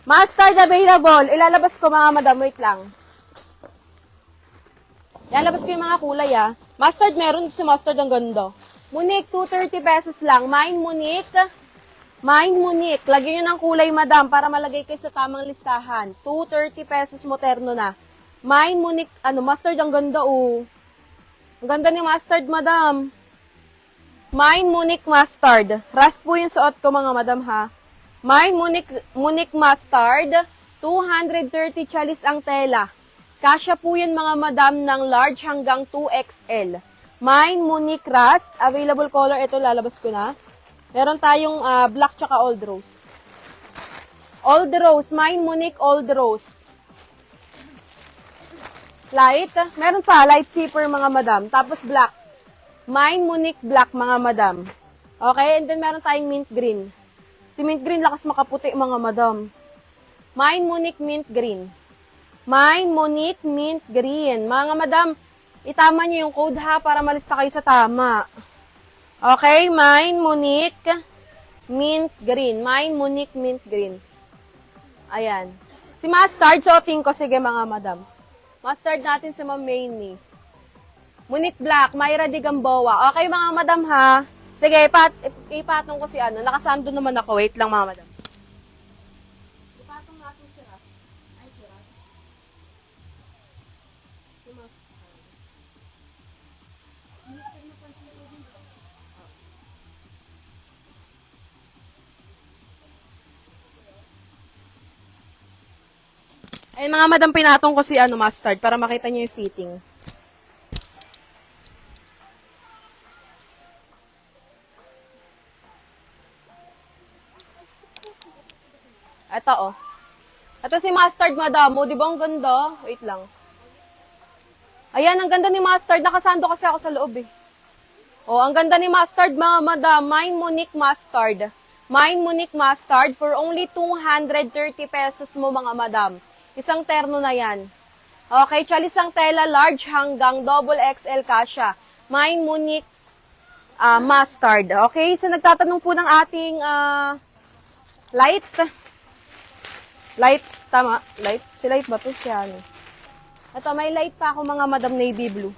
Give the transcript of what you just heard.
Mustard available. Ilalabas ko mga madam. Wait lang. Ilalabas ko yung mga kulay Mustard meron si mustard ang ganda. Monique, 230 pesos lang. Mine Monique. Mine Monique. Lagyan nyo ng kulay madam para malagay kayo sa tamang listahan. 230 pesos moderno na. Mine Monique. Mustard ang ganda Ang ganda ni mustard madam. Mine Monique Mustard. Rust po yung suot ko mga madam Mine Monique Mustard, 230 chalis ang tela. Kasya po yun mga madam ng large hanggang 2XL. Mine Monique Rust, available color, ito lalabas ko na. Meron tayong black tsaka old rose. Old rose, Mine Monique Old Rose. Light, meron pa, light zipper mga madam. Tapos black. Mine Monique Black mga madam. Okay, and then meron tayong mint green. Si mint green, lakas makaputi mga madam. Mine Monique Mint Green. Mine Monique Mint Green. Mga madam, itama nyo yung code para malista kayo sa tama. Okay, Mine Monique Mint Green. Mine Monique Mint Green. Ayan. Si mustard, suotin ko. Sige mga madam. Mustard natin si Ma'am Mayney. Monique Black, Myra de Gamboa. Okay mga madam Sige, ipatong ko si Nakasando naman ako. Wait lang, mga madam. Ipatong natin si Ras. Ay, si Ras. Si Mas. Ay, mga madam, pinatong ko si mustard para makita niyo yung fitting. Ito, Ito si mustard, madam. Di ba ang ganda? Wait lang. Ayan, ang ganda ni mustard. Nakasando kasi ako sa loob ang ganda ni mustard, mga madam. Mine Monique Mustard. Mine Monique Mustard for only 230 pesos mo, mga madam. Isang terno na yan. Okay, chalis ang tela, large hanggang double XL kasya. Mine Monique Mustard. Okay, so nagtatanong po ng ating light. Light, tama. Light. Si light ba to? Siya Ito, may light pa ako mga madam navy blue.